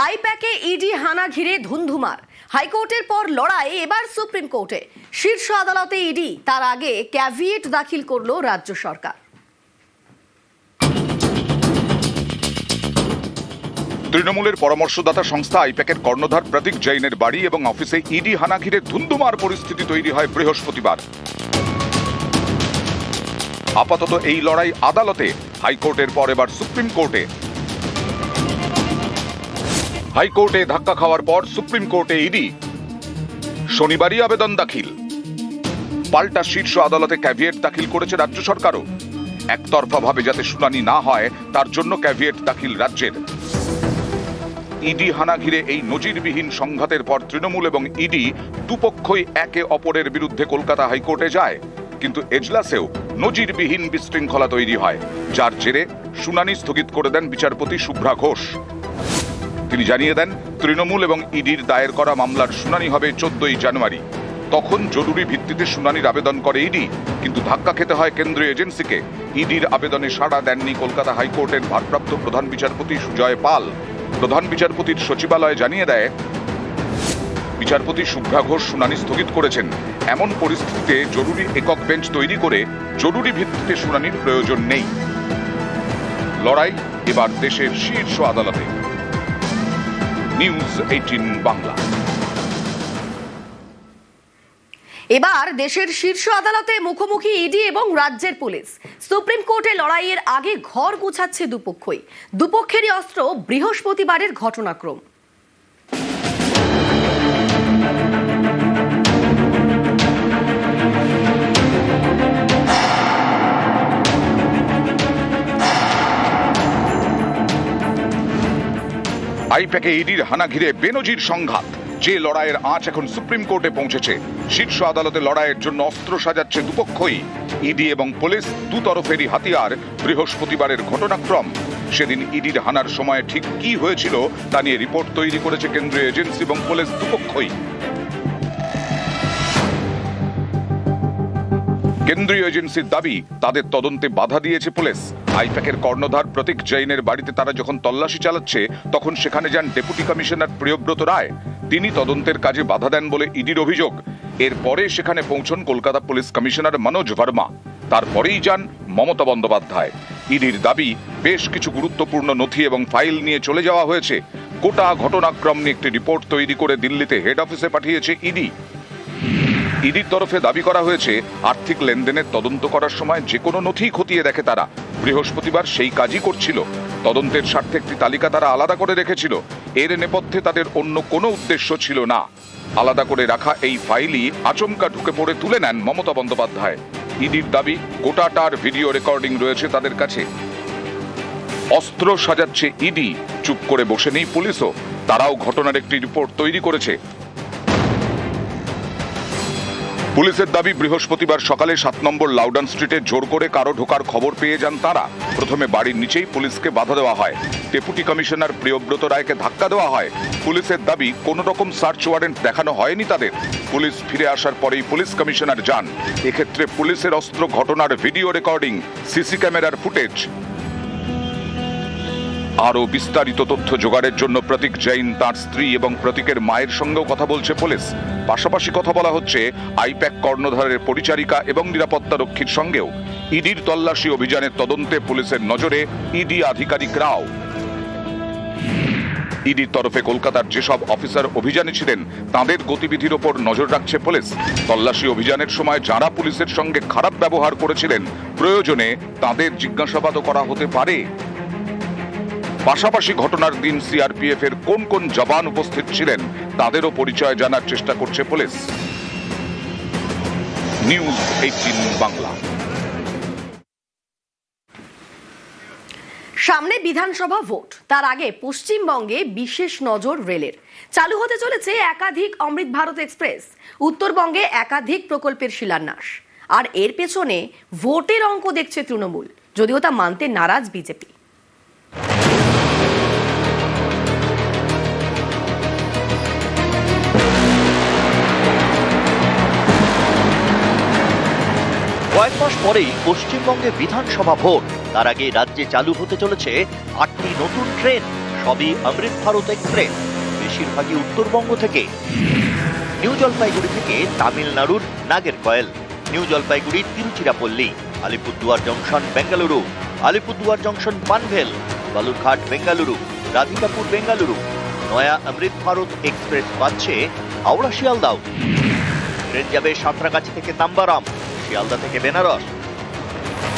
আইপ্যাকে ED হানা ঘিরে ধুন্ধুমার। হাইকোর্টের পর লড়াই এবার সুপ্রিম কোর্টে। শীর্ষ আদালতে ইডি, তার আগে ক্যাভিয়েট দাখিল করল রাজ্য সরকার। তৃণমূলের পরামর্শদাতা সংস্থা আইপ্যাকের কর্ণধার প্রতীক জৈনের বাড়ি এবং অফিসে ইডি হানা ঘিরে ধুন্ধুমার পরিস্থিতি তৈরি হয় বৃহস্পতিবার। আপাতত এই লড়াই আদালতে, হাইকোর্টের পর এবার সুপ্রিম কোর্টে। হাইকোর্টে ধাক্কা খাওয়ার পর সুপ্রিম কোর্টে ইডি। শনিবারই আবেদন দাখিল। পাল্টা শীর্ষ আদালতে ক্যাভিয়েট দাখিল করেছে রাজ্য সরকারও। একতরফাভাবে যাতে শুনানি না হয় তার জন্য ক্যাভিয়েট দাখিল রাজ্যের। ইডি হানা ঘিরে এই নজিরবিহীন সংঘাতের পর তৃণমূল এবং ইডি দুপক্ষই একে অপরের বিরুদ্ধে কলকাতা হাইকোর্টে যায়, কিন্তু এজলাসেও নজিরবিহীন বিশৃঙ্খলা তৈরি হয়, যার জেরে শুনানি স্থগিত করে দেন বিচারপতি শুভ্রা ঘোষ। তিনি জানিয়ে দেন, তৃণমূল এবং ইডির দায়ের করা মামলার শুনানি হবে 14ই জানুয়ারি। তখন জরুরি ভিত্তিতে শুনানির আবেদন করে ইডি, কিন্তু ধাক্কা খেতে হয় কেন্দ্রীয় এজেন্সিকে। ইডির আবেদনে সাড়া দেননি কলকাতা হাইকোর্টের ভারপ্রাপ্ত প্রধান বিচারপতি সুজয় পাল। প্রধান বিচারপতির সচিবালয় জানিয়ে দেয়, বিচারপতি শুভ্রা ঘোষ শুনানি স্থগিত করেছেন। এমন পরিস্থিতিতে জরুরি একক বেঞ্চ তৈরি করে জরুরি ভিত্তিতে শুনানির প্রয়োজন নেই। লড়াই এবার দেশের শীর্ষ আদালতে। নিউজ 18 বাংলা। এবার দেশের শীর্ষ আদালতে মুখোমুখি ইডি এবং রাজ্যের পুলিশ। সুপ্রিম কোর্টে লড়াইয়ের আগে ঘর গুছাচ্ছে দুপক্ষই। দুপক্ষেরই অস্ত্র বৃহস্পতিবারের ঘটনাক্রম। আইপ্যাকে ইডির হানা ঘিরে বেনজির সংঘাত। যে লড়াইয়ের আঁচ এখন সুপ্রিম কোর্টে পৌঁছেছে। শীর্ষ আদালতে লড়াইয়ের জন্য অস্ত্র সাজাচ্ছে দুপক্ষই। ইডি এবং পুলিশ দুতরফেরই হাতিয়ার। বৃহস্পতিবারের ঘটনাক্রম। সেদিন ইডির হানার সময় ঠিক কি হয়েছিল তা নিয়ে রিপোর্ট তৈরি করেছে কেন্দ্রীয় এজেন্সি এবং পুলিশ দুপক্ষই। কেন্দ্রীয় এজেন্সির দাবি, তাদের তদন্তে বাধা দিয়েছে পুলিশ। আইপ্যাকের কর্ণধার প্রতীক জৈনের বাড়িতে তারা যখন তল্লাশি চালাচ্ছে তখন সেখানে যান ডেপুটি কমিশনার প্রিয়ব্রত রায়। তিনি তদন্তের কাজে বাধা দেন বলে ইডির অভিযোগ। এরপরে সেখানে পৌঁছন কলকাতা পুলিশ কমিশনার মনোজ ভার্মা। তারপরেই যান মমতা বন্দ্যোপাধ্যায়। ইডির দাবি, বেশ কিছু গুরুত্বপূর্ণ নথি এবং ফাইল নিয়ে চলে যাওয়া হয়েছে। গোটা ঘটনাক্রম নিয়ে একটি রিপোর্ট তৈরি করে দিল্লিতে হেড অফিসে পাঠিয়েছে ইডি। ইডির তরফে দাবি করা হয়েছে, আর্থিক লেনদেনের তদন্ত করার সময় যে কোনো নথি খতিয়ে দেখে তারা। বৃহস্পতিবার সেই কাজই করছিল। তদন্তের স্বার্থে একটি তালিকা তারা আলাদা করে রেখেছিল। এর নেপথ্যে তাদের অন্য কোনো উদ্দেশ্য ছিল না। আলাদা করে রাখা এই ফাইলই আচমকা ঢুকে পড়ে তুলে নেন মমতা বন্দ্যোপাধ্যায়। ইডির দাবি, গোটাটার ভিডিও রেকর্ডিং রয়েছে তাদের কাছে। অস্ত্র সাজাচ্ছে ইডি, চুপ করে বসে নেই পুলিশও। তারাও ঘটনার একটি রিপোর্ট তৈরি করেছে। পুলিশের দাবি, বৃহস্পতিবার সকালে 7 নম্বর লাউডন স্ট্রিটে জোর করে কারো ঢোকার খবর পেয়ে যান তারা। প্রথমে বাড়ির নিচেই পুলিশকে বাধা দেওয়া হয়। ডেপুটি কমিশনার প্রিয়ব্রত রায়কে ধাক্কা দেওয়া হয়। পুলিশের দাবি, কোনো রকম সার্চ ওয়ারেন্ট দেখানো হয়নি তাদের। পুলিশ ফিরে আসার পরেই পুলিশ কমিশনার যান। এক্ষেত্রে পুলিশের অস্ত্র, ঘটনার ভিডিও রেকর্ডিং, সিসি ক্যামেরার ফুটেজ। আরও বিস্তারিত তথ্য জোগাড়ের জন্য প্রতীক জৈন, তার স্ত্রী এবং প্রতীকের মায়ের সঙ্গেও কথা বলছে পুলিশ। পাশাপাশি কথা বলা হচ্ছে আইপ্যাক কর্ণধারের পরিচারিকা এবং নিরাপত্তা রক্ষীর সঙ্গেও। ইডির তল্লাশি অভিযানের তদন্তে পুলিশের নজরে ইডি আধিকারিকরাও। ইডির তরফে কলকাতার যেসব অফিসার অভিযানে ছিলেন তাদের গতিবিধির ওপর নজর রাখছে পুলিশ। তল্লাশি অভিযানের সময় যারা পুলিশের সঙ্গে খারাপ ব্যবহার করেছিলেন, প্রয়োজনে তাদের জিজ্ঞাসাবাদও করা হতে পারে। পাশাপাশি ঘটনার দিন সিআরপিএফ এর কোন কোন জওয়ান উপস্থিত ছিলেন তাদেরও পরিচয় জানার চেষ্টা করছে পুলিশ। নিউজ 18 বাংলা। সামনে বিধানসভা ভোট, তার আগে পশ্চিমবঙ্গে বিশেষ নজর রেলের। চালু হতে চলেছে একাধিক অমৃত ভারত এক্সপ্রেস। উত্তরবঙ্গে একাধিক প্রকল্পের শিলান্যাস। আর এর পেছনে ভোটের অঙ্ক দেখছে তৃণমূল, যদিও তা মানতে নারাজ বিজেপি। কয়েক মাস পরেই পশ্চিমবঙ্গে বিধানসভা ভোট। তার আগে রাজ্যে চালু হতে চলেছে 8টি নতুন ট্রেন। সবই অমৃত ভারত এক্সপ্রেস, বেশিরভাগই উত্তরবঙ্গ থেকে। নিউ জলপাইগুড়ি থেকে তামিলনাড়ুর Nagercoil, new Jalpaiguri Tiruchirappalli, Alipurduar junction Bengaluru, Alipurduar junction Panvel, Balurghat Bengaluru, Radhikapur Bengaluru. নয়া অমৃত ভারত এক্সপ্রেস পাচ্ছে হাওড়া শিয়ালদাও। ট্রেন যাবে সাঁতরাগাছি থেকে তাম্বারাম, শিয়ালদা থেকে বেনারস।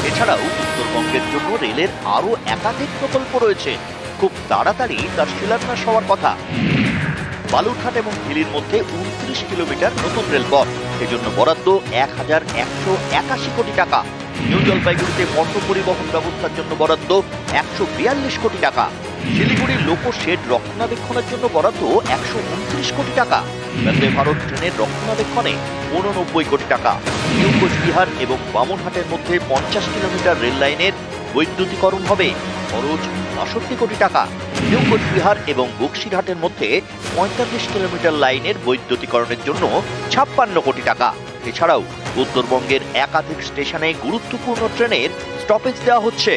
এছাড়াও উত্তরবঙ্গের জন্য রেলের আরো একাধিক প্রকল্প রয়েছে, খুব তাড়াতাড়ি তার শিলান্যাস হওয়ার কথা। বালুরঘাট এবং হিলির মধ্যে 29 কিলোমিটার নতুন রেলপথ, সেজন্য বরাদ্দ 1181 কোটি টাকা। নিউ জলপাইগুড়িতে পণ্য পরিবহন ব্যবস্থার জন্য বরাদ্দ 142 কোটি টাকা। শিলিগুড়ির লোকো শেড রক্ষণাবেক্ষণের জন্য বরাদ্দ 129 কোটি টাকা। বন্দে ভারত ট্রেনের রক্ষণাবেক্ষণে 89 কোটি টাকা। নিউ কোচবিহার এবং বামনহাটের মধ্যে 50 কিলোমিটার রেল লাইনের বৈদ্যুতিকরণ হবে, খরচ 62 কোটি টাকা। নিউ কোচবিহার এবং বক্সিরহাটের মধ্যে 45 কিলোমিটার লাইনের বৈদ্যুতিকরণের জন্য 56 কোটি টাকা। এছাড়াও উত্তরবঙ্গের একাধিক স্টেশনে গুরুত্বপূর্ণ ট্রেনের স্টপেজ দেওয়া হচ্ছে।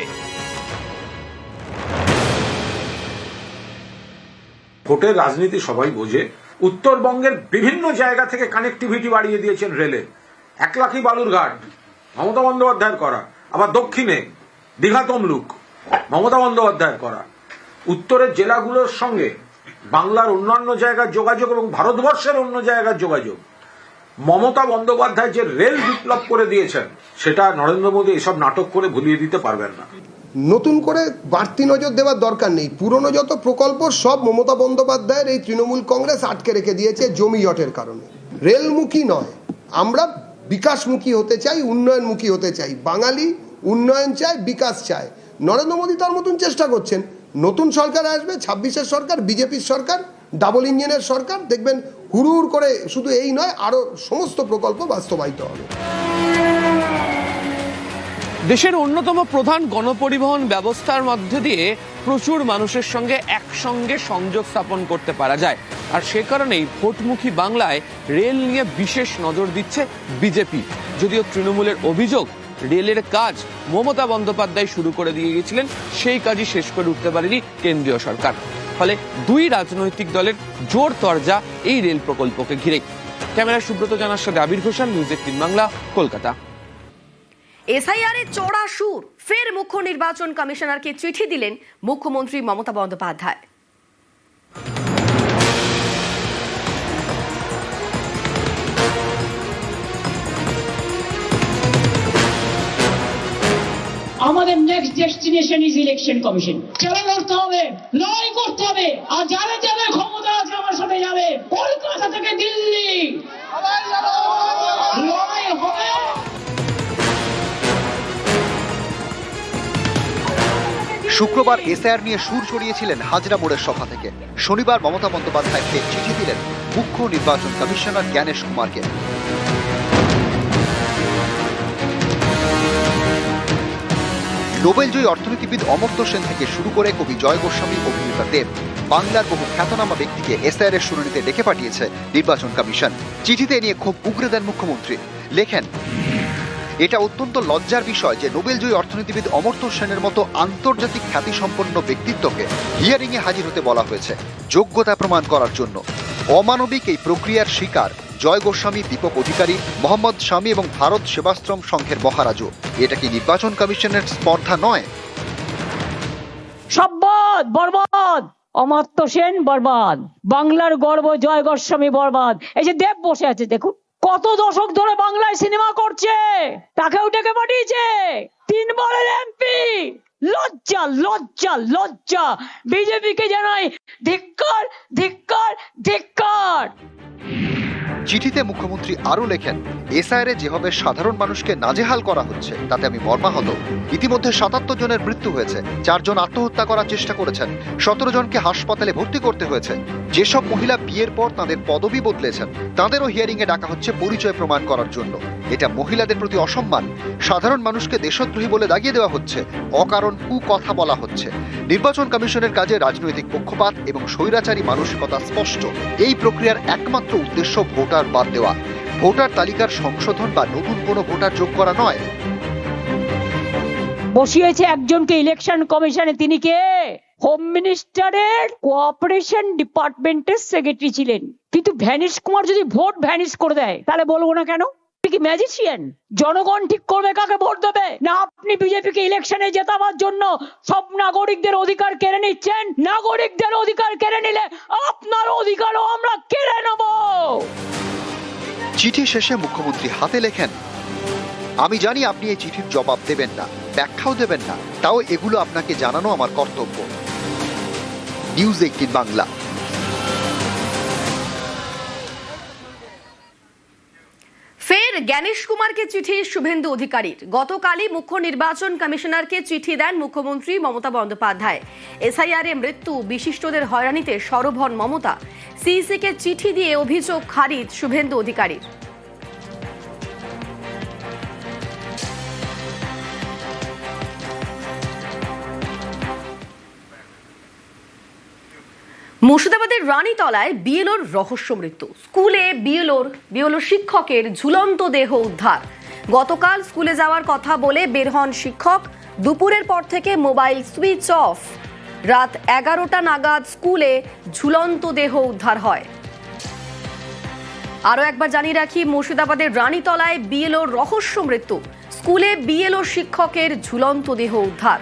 ভোটের রাজনীতি সবাই বোঝে। উত্তরবঙ্গের বিভিন্ন জায়গা থেকে কানেক্টিভিটি বাড়িয়ে দিয়েছেন রেলে। 1 লাখি বালুরঘাট মমতা বন্দ্যোপাধ্যায়ের করা, আবার দক্ষিণে দীঘা তমলুক মমতা বন্দ্যোপাধ্যায়ের করা। উত্তরের জেলাগুলোর সঙ্গে বাংলার অন্যান্য জায়গার যোগাযোগ এবং ভারতবর্ষের অন্য জায়গার যোগাযোগ মমতা বন্দ্যোপাধ্যায় যে রেল বিপ্লব করে দিয়েছেন, সেটা নরেন্দ্র মোদী এসব নাটক করে ভুলিয়ে দিতে পারবেন না। নতুন করে বাড়তি নজর দেওয়ার দরকার নেই। পুরনো যত প্রকল্প সব মমতা বন্দ্যোপাধ্যায়ের এই তৃণমূল কংগ্রেস আটকে রেখে দিয়েছে জমি জটের কারণে। রেলমুখী নয়, আমরা বিকাশমুখী হতে চাই, উন্নয়নমুখী হতে চাই। বাঙালি উন্নয়ন চায়, বিকাশ চায়। নরেন্দ্র মোদী তার মতন চেষ্টা করছেন। নতুন সরকার আসবে, 26-এর সরকার, বিজেপির সরকার, ডাবল ইঞ্জিনের সরকার, দেখবেন হুড়ুহুড় করে শুধু এই নয়, আরো সমস্ত প্রকল্প বাস্তবায়িত হবে। দেশের অন্যতম প্রধান গণপরিবহন ব্যবস্থার মধ্যে দিয়ে প্রচুর মানুষের সঙ্গে একসঙ্গে সংযোগ স্থাপন করতে পারা যায়, আর সে কারণেই ভোটমুখী বাংলায় রেল নিয়ে বিশেষ নজর দিচ্ছে বিজেপি। যদিও তৃণমূলের অভিযোগ, রেলের কাজ মমতা বন্দ্যোপাধ্যায় শুরু করে দিয়ে গেছিলেন, সেই কাজই শেষ করে উঠতে পারেনি কেন্দ্রীয় সরকার। ফলে দুই রাজনৈতিক দলের জোর তরজা এই রেল প্রকল্পকে ঘিরেই। ক্যামেরায় সুব্রত জানার সাথে আবির ঘোষাল, নিউজ 18 বাংলা, কলকাতা। এসআইআর এর চড়া সুর, ফের মুখ্য নির্বাচন কমিশনারকে চিঠি দিলেন মুখ্যমন্ত্রী মমতা বন্দ্যোপাধ্যায়। আমাদের next destination is election commission. চেষ্টা করতে হবে, লড়াই করতে হবে, আর যারা যারা ক্ষমতা আছে আমার সাথে যাবে, কলকাতা থেকে দিল্লি লড়াই হবে। শুক্রবার এসআইআর নিয়ে সুর ছড়িয়েছিলেন হাজরা মোড়ের সভা থেকে। শনিবার মমতা বন্দ্যোপাধ্যায়কে চিঠি দিলেন মুখ্য নির্বাচন কমিশনার জ্ঞানেশ কুমারকে। নোবেলজয়ী অর্থনীতিবিদ অমর্ত্য সেন থেকে শুরু করে কবি জয় গোস্বামী, অভিনেতা দেব, বাংলার বহু খ্যাতনামা ব্যক্তিকে এসআইআর এর শুনানিতে ডেকে পাঠিয়েছে নির্বাচন কমিশন। চিঠিতে নিয়ে ক্ষোভ উগরে দেন মুখ্যমন্ত্রী। লেখেন, এটা অত্যন্ত লজ্জার বিষয় যে নোবেলজয়ী অর্থনীতিবিদ অমর্ত্য সেনের মতো আন্তর্জাতিক খ্যাতিসম্পন্ন ব্যক্তিত্বকে হিয়ারিংয়ে হাজির হতে বলা হয়েছে যোগ্যতা প্রমাণ করার জন্য। অমানবিক এই প্রক্রিয়ার শিকার জয় গোস্বামী, দীপক অধিকারী, মোহাম্মদ শামী এবং ভারত সেবাশ্রম সংঘের মহারাজও। এটা কি নির্বাচন কমিশনের স্পর্ধা নয়? সব্বদ বরবাদ, অমর্ত্য সেন বরবাদ, বাংলার গর্ব জয় গোস্বামী বরবাদ। এই যে দেব বসে আছে, দেখুন কত দশক ধরে বাংলায় সিনেমা করছে, তাকেও ডেকে পাঠিয়েছে, 3 বারের এমপি। লজ্জা লজ্জা লজ্জা। বিজেপিকে জানাই ধিক্কার ধিক্কার ধিক্কার। চিঠিতে মুখ্যমন্ত্রী আরও লেখেন, এসআইআরে যেভাবে সাধারণ মানুষকে নাজেহাল করা হচ্ছে তাতে আমি মর্মাহত। ইতিমধ্যে 77 জনের মৃত্যু হয়েছে, 4 জন আত্মহত্যা করার চেষ্টা করেছেন, 17 জনকে হাসপাতালে ভর্তি করতে হয়েছে। যেসব মহিলা বিয়ের পর তাদের পদবি বদলেছেন তাদেরও হিয়ারিং এ ডাকা হচ্ছে পরিচয় প্রমাণ করার জন্য। এটা মহিলাদের প্রতি অসম্মান। সাধারণ মানুষকে দেশদ্রোহী বলে দাগিয়ে দেওয়া হচ্ছে, অকারণ কুকথা বলা হচ্ছে। নির্বাচন কমিশনের কাজে রাজনৈতিক পক্ষপাত এবং স্বৈরাচারী মানসিকতা স্পষ্ট। এই প্রক্রিয়ার একমাত্র উদ্দেশ্য ভোটার বাদ দেওয়া, ভোটার তালিকার সংশোধন বা নতুন কোনো ভোটার যোগ করা নয়। বসিয়েছে একজনকে ইলেকশন কমিশনে, তিনি কে? হোম মিনিস্টারের কোঅপারেশন ডিপার্টমেন্টের সেক্রেটারি ছিলেন, কিন্তু ভ্যানিশ কুমার যদি ভোট ভ্যানিশ করে দেয় তাহলে বলবো না কেন? কি ম্যাজিশিয়ান? জনগণ ঠিক করবে কাকে ভোট দেবে, না আপনি বিজেপিকে ইলেকশনে জেতাবার জন্য সব নাগরিকদের অধিকার কেড়ে নিচ্ছেন? নাগরিকদের অধিকার কেড়ে নিলে আপনার অধিকারও আমরা কেড়ে নেব। চিঠি শেষে মুখ্যমন্ত্রী হাতে লেখেন, আমি জানি আপনি এই চিঠির জবাব দেবেন না, ব্যাখ্যাও দেবেন না, তাও এগুলো আপনাকে জানানো আমার কর্তব্য। নিউজ 18 বাংলা। ফের জ্ঞানেশ কুমারকে চিঠি শুভেন্দু অধিকারীর। গতকালই মুখ্য নির্বাচন কমিশনারকে চিঠি দেন মুখ্যমন্ত্রী মমতা বন্দ্যোপাধ্যায়। এসআইআর এ মৃত্যু, বিশিষ্টদের হয়রানিতে সরব হন মমতা। সিইসিকে চিঠি দিয়ে অভিযোগ খারিজ শুভেন্দু অধিকারীর। মুর্শিদাবাদের রানীতলায় বিএলওর রহস্য মৃত্যু। স্কুলে বিএলও শিক্ষকের ঝুলন্ত দেহ উদ্ধার। গতকাল স্কুলে যাওয়ার কথা বলে বের হন শিক্ষক। দুপুরের পর থেকে মোবাইল সুইচ অফ। রাত 11টা নাগাদ স্কুলে ঝুলন্ত দেহ উদ্ধার হয়। আরও একবার জানিয়ে রাখি, মুর্শিদাবাদের রানীতলায় বিএলওর রহস্য মৃত্যু। স্কুলে বিএলও শিক্ষকের ঝুলন্ত দেহ উদ্ধার।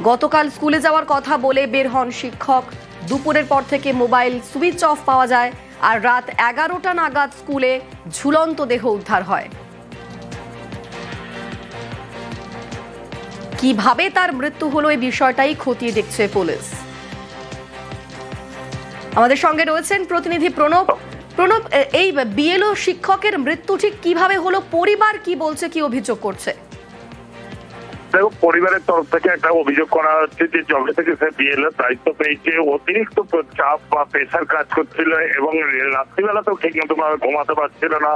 গতকাল স্কুলে যাওয়ার কথা বলে বের হন শিক্ষক। দুপুরের পর থেকে মোবাইল সুইচ অফ পাওয়া যায়, আর রাত 11টা নাগাদ স্কুলে ঝুলন্ত দেহ উদ্ধার হয়। কিভাবে তার মৃত্যু হলো এই বিষয়টাই খতিয়ে দেখছে পুলিশ। আমাদের সঙ্গে রয়েছেন প্রতিনিধি প্রণব। প্রণব, এই বিএলও শিক্ষকের মৃত্যু ঠিক কিভাবে হলো? পরিবার কি বলছে, কি অভিযোগ করছে? দেখো, পরিবারের তরফ থেকে একটা অভিযোগ করা হচ্ছে যে যবে থেকে সে বিএলএর দায়িত্ব পেয়েছে অতিরিক্ত চাপ বা প্রেশার কাজ করছিল এবং রাত্রিবেলাতেও ঠিক মতো ঘুমাতে পারছিল না।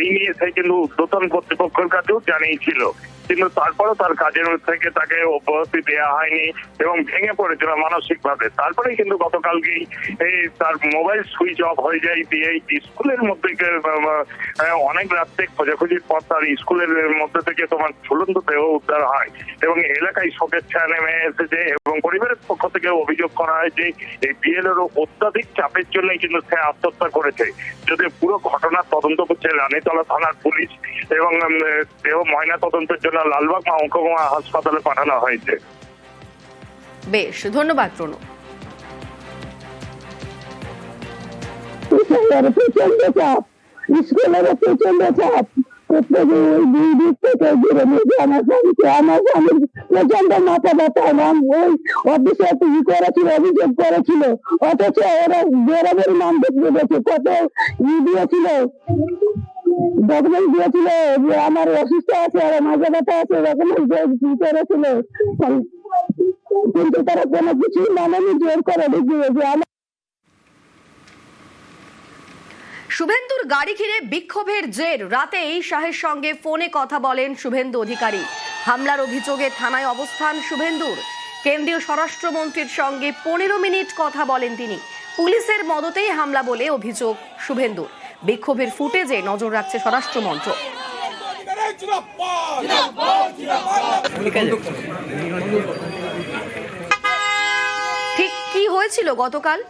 এই নিয়ে সে কিন্তু ঊর্ধ্বতন কর্তৃপক্ষের কাছেও জানিয়েছিল, কিন্তু তারপরেও তার কাজের থেকে তাকে অব্যাহতি দেওয়া হয়নি এবং ভেঙে পড়েছিল মানসিক ভাবে। তারপরে কিন্তু গতকালকেই তার মোবাইল সুইচ অফ হয়ে যায় দিয়ে স্কুলের মধ্যে অনেক রাত্রে খোঁজাখুঁজির পর তার স্কুলের মধ্যে থেকে তোমার ঝুলন্ত দেহ উদ্ধার হয় এবং এলাকায় শোকের ছায়া নেমে এসেছে। এবং পরিবারের পক্ষ থেকে অভিযোগ করা হয় যে এই বিএলএর অত্যাধিক চাপের জন্যই কিন্তু সে আত্মহত্যা করেছে। যদি পুরো ঘটনার তদন্ত করছে রানীতলা থানার পুলিশ এবং দেহ ময়না তদন্তের জন্য লালবাগ মহকুমা হাসপাতালে পাঠানো হয়েছে। বেশ, ধন্যবাদ প্রণব। স্কুলের প্রচন্ড চাপ, আমার স্বামীর প্রচন্ড মাথা ব্যথা। ওই অফিসে করেছিল, অভিযোগ করেছিল, অথচ ওরা বেরোবের নাম দেখতে গেছে, কত দিয়েছিল, ডকুমেন্ট দিয়েছিল যে আমার অসুস্থ আছে আর মাথা ব্যথা আছে, ডকুমেন্ট করেছিল, কিন্তু তারা কোনো কিছুই মানেনি, জোর করে ঢুকিয়েছে। শুভেন্দুর গাড়ি ঘিরে বিক্ষোভের জের রাতেই শাহের সঙ্গে ফোনে কথা বলেন শুভেন্দু অধিকারী। হামলার অভিযোগে থানায় অবস্থান শুভেন্দুর। কেন্দ্রীয় স্বরাষ্ট্রমন্ত্রীর সঙ্গে 15 মিনিট কথা বলেন তিনি। পুলিশের মদতেই হামলা বলে অভিযোগ শুভেন্দুর। বিক্ষোভের ফুটেজে নজর রাখছে স্বরাষ্ট্র মন্ত্রক। ঠিক কি হয়েছিল গতকাল?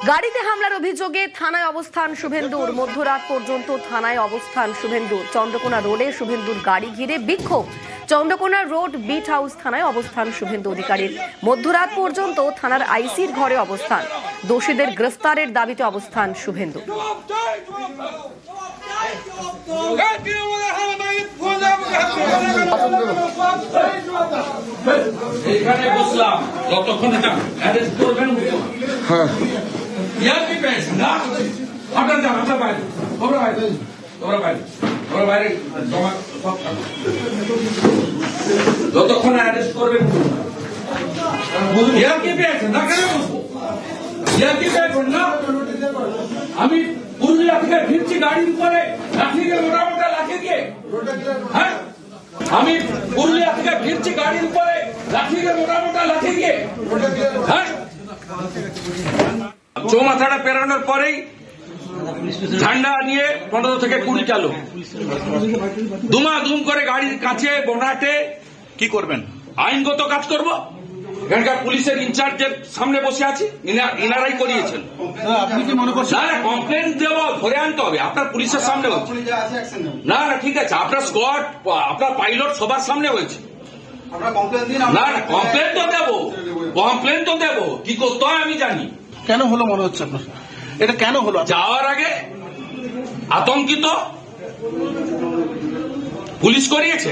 গাড়িতে হামলার অভিযোগে থানায় অবস্থান শুভেন্দুর। মধ্যরাত পর্যন্ত থানায় অবস্থান শুভেন্দুর। চন্দ্রকোনা রোডে শুভেন্দুর গাড়ি ঘিরে বিক্ষোভ। চন্দ্রকোনা রোড বিট হাউস থানায় অবস্থান শুভেন্দু অধিকারীর। মধ্যরাত পর্যন্ত থানার আইসির ঘরে অবস্থান। দোষীদের গ্রেফতারের দাবিতে অবস্থান শুভেন্দু। এখানে বসলাম যতক্ষণ এটা অ্যারেস্ট করবেন। হ্যাঁ, ইয়ার কি পেয়েছে না? আপনার যান, আপনার বাইরে, তোমরা বাইরে, তোমরা বাইরে, তোমরা বাইরে জমা সব যতক্ষণ অ্যারেস্ট করবেন। ইয়ার কি পেয়েছেন না? কেন বসবো? ইয়ার কি পেয়েছেন না? আমি পুরুলিয়া থেকে ফিরছি গাড়ির উপরে লাঠি দিয়ে, মোটামোটা লাঠি দিয়ে। হ্যাঁ, আমি পুরুলিয়া থেকে ফিরছি গাড়ির উপরে লাঠি দিয়ে, মোটামোটা লাঠি দিয়ে। হ্যাঁ, চৌমাথাটা পেরানোর পরেই ঝান্ডা নিয়ে 15 থেকে 20 চালু দুমা দুম করে গাড়ির কাছে বোনাটে কি করবেন? আইনগত কাজ করব। এখানকার পুলিশের ইনচার্জের সামনে বসে আছি, ইনারাই করিয়েছেন। আপনি কি মনে করছেন? না কমপ্লেন দেবো, ধরে আনতে হবে, আপনার পুলিশের সামনে হচ্ছে। না ঠিক আছে, আপনার স্কোয়াড, আপনার পাইলট সবার সামনে হয়েছে। না কমপ্লেন তো দেবো, কমপ্লেন তো দেবো, কি করতে হয় আমি জানি। কেন হলো মনে হচ্ছে আপনার? এটা কেন হলো? যাওয়ার আগে আতঙ্কিত পুলিশ করিয়েছে।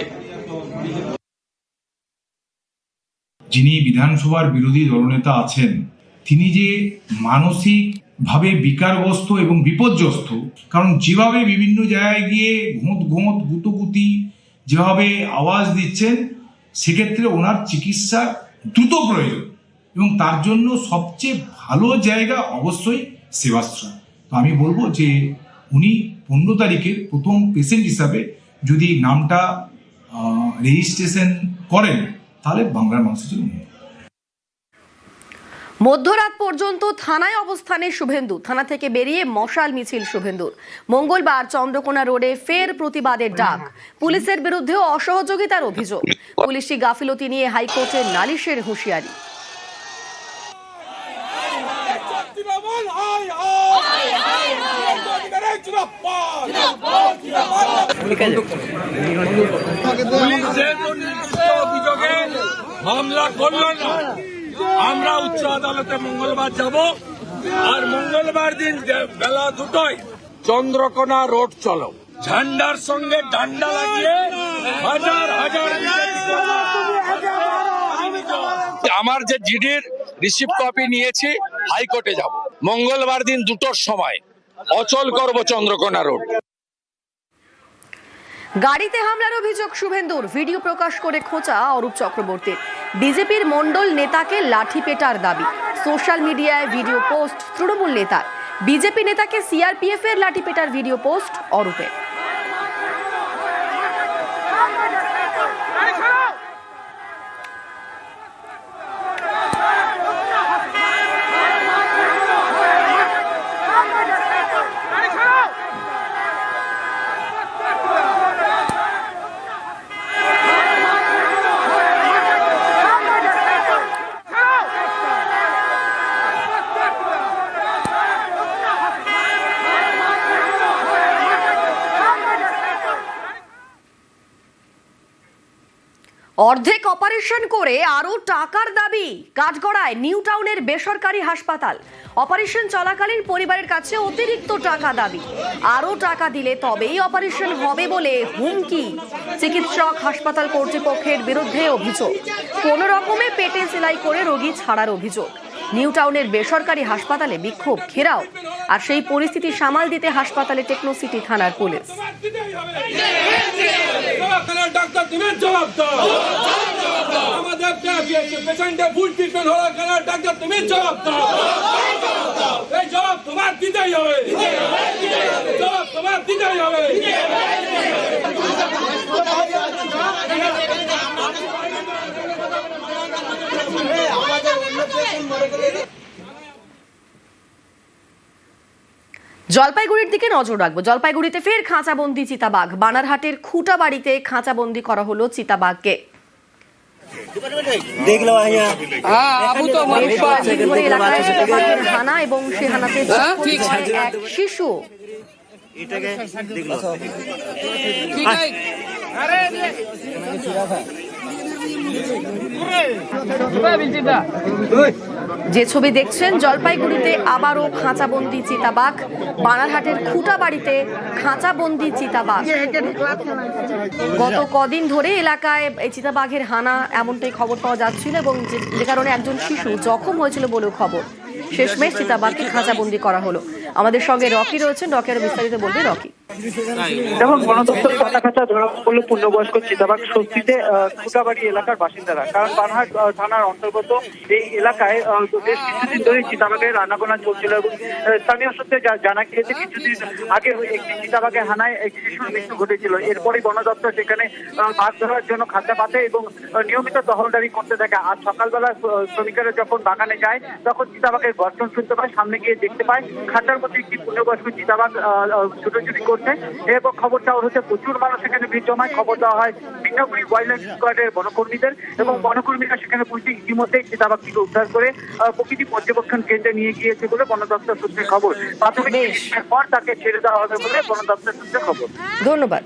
যিনি বিধানসভার বিরোধী দলনেতা আছেন, তিনি যে মানসিকভাবে বিকারগ্রস্ত এবং বিপর্যস্ত, কারণ যেভাবে বিভিন্ন জায়গায় গিয়ে ঘোঁত গুতগুতি যেভাবে আওয়াজ দিচ্ছেন, সেক্ষেত্রে ওনার চিকিৎসা দ্রুত প্রয়োজন এবং তার জন্য সবচেয়ে ভালো জায়গা অবশ্যই সেবাশ্রম। তো আমি বলবো যে উনি 15 তারিখের প্রথম পেশেন্ট হিসাবে যদি নামটা রেজিস্ট্রেশন করেন, তাহলে বাংলার মানুষের জন্য। মধ্যরাত পর্যন্ত থানায় অবস্থানে শুভেন্দু, থানা থেকে বেরিয়ে মশাল মিছিল শুভেন্দুর। মঙ্গলবার চন্দ্রকোনা রোডে ফের প্রতিবাদের ডাক, পুলিশের বিরুদ্ধেও অসহযোগিতার অভিযোগ, পুলিশি গাফিলতি নিয়ে হাইকোর্টের নালিশের হুঁশিয়ারি। অভিযোগে মামলা করল না, আমরা উচ্চ আদালতে মঙ্গলবার যাব, আর মঙ্গলবার দিন বেলা 2টায় চন্দ্রকোনা রোড চলো, ঝান্ডার সঙ্গে ডান্ডা লাগিয়ে হাজার হাজার। আমার যে জিডির রিসিভ কপি নিয়েছি, হাইকোর্টে যাব মঙ্গলবার দিন 2টোর সময়, অচল করব চন্দ্রকোনা রোড। গাড়িতে হামলার অভিযোগ শুভেন্দুর, ভিডিও প্রকাশ করে খোঁচা অরূপ চক্রবর্তীর। বিজেপির মণ্ডল নেতাকে লাঠি পেটার দাবি, সোশ্যাল মিডিয়ায় ভিডিও পোস্ট তৃণমূল নেতার। বিজেপি নেতাকে সিআরপিএফ এর লাঠি পেটার ভিডিও পোস্ট অরূপের। অর্ধেক অপারেশন করে আরো টাকার দাবি, কাঠগড়ায় নিউ টাউনের বেসরকারি হাসপাতাল। অপারেশন চলাকালীন পরিবারের কাছে অতিরিক্ত টাকা দাবি, আরো টাকা দিলে তবেই অপারেশন হবে বলে হুমকি। চিকিৎসক হাসপাতাল কর্তৃপক্ষের বিরুদ্ধে অভিযোগ, কোনো রকমে পেটে সেলাই করে রোগী ছাড়ার অভিযোগ। নিউ টাউনের বেসরকারি হাসপাতালে বিক্ষোভ, ঘেরাও, আর সেই পরিস্থিতি সামাল দিতে হাসপাতালে টেকনোসিটি থানার পুলিশ। ডাক্তার তুমি জবাব দাও, আমাদের পেশেন্টের ফুল ট্রিটমেন্ট হলো কেন? ডাক্তার তুমি জবাব দাও, এই জবাব তোমার দিতেই হবে, জবাব তোমার দিতেই হবে। জলপাইগুড়ির দিকে নজর রাখবো। জলপাইগুড়িতে ফের খাঁচাবন্দি চিতাবাঘ, বানারহাটের খুঁটাবাড়িতে খাঁচাবন্দি করা হলো চিতাবাঘকে। হানা এবং সে হানাতে এক শিশু। যে ছবি দেখছেন, জলপাইগুড়িতে আবারও খাঁচাবন্দি চিতাবাঘ, বানারহাটের খুঁটাবাড়িতে খাঁচাবন্দি চিতাবাঘ। গত কদিন ধরে এলাকায় এই চিতাবাঘের হানা এমনটাই খবর পাওয়া যাচ্ছিল এবং যে কারণে একজন শিশু জখম হয়েছিল বলেও খবর। শেষমেশ চিতাবাঘকে খাঁচাবন্দি করা হলো। আমাদের সঙ্গে রকি রয়েছেন, রকি আরো বিস্তারিত বলবে। রকি, দেখুন, বন দপ্তর কাটা ধরা পড়লো পূর্ণবয়স্ক চিতাবাঘ স্বস্তিতে খুঁটাবাড়ি এলাকার বাসিন্দারা। কারণ বানহাট থানার অন্তর্গত এই এলাকায় বেশ কিছুদিন ধরে চিতাবাঘের আনাগোনা চলছিল এবং স্থানীয় সূত্রে জানা গিয়েছে কিছুদিন আগে একটি চিতাবাঘের হানায় এক শিশুর মৃত্যু ঘটেছিল। এরপরই বন দপ্তর সেখানে বাঘ ধরার জন্য খাঁচা পাতে এবং নিয়মিত টহলদারি করতে থাকে। আজ সকালবেলা শ্রমিকেরা যখন বাগানে যায় তখন চিতাবাঘের গর্জন শুনতে পায়, সামনে গিয়ে দেখতে পায় খাঁচার মধ্যে একটি পূর্ণবয়স্ক চিতাবাঘ ছুটোছুটি করছে হচ্ছে। এরপর খবর দেওয়া হচ্ছে প্রচুর মানুষ সেখানে ভিড় জমায়। খবর দেওয়া হয় বিন্নাগুড়ি ওয়াইল্ড লাইফ স্কোয়াডের বনকর্মীদের, এবং বনকর্মীরা সেখানে পৌঁছে ইতিমধ্যেই চিতাবাঘটিকে উদ্ধার করে প্রকৃতি পর্যবেক্ষণ কেন্দ্রে নিয়ে গিয়েছে বলে বন দপ্তর সূত্রে খবর। প্রাথমিক চিকিৎসার পর তাকে ছেড়ে দেওয়া হবে বলে বন দপ্তর সূত্রে খবর। ধন্যবাদ।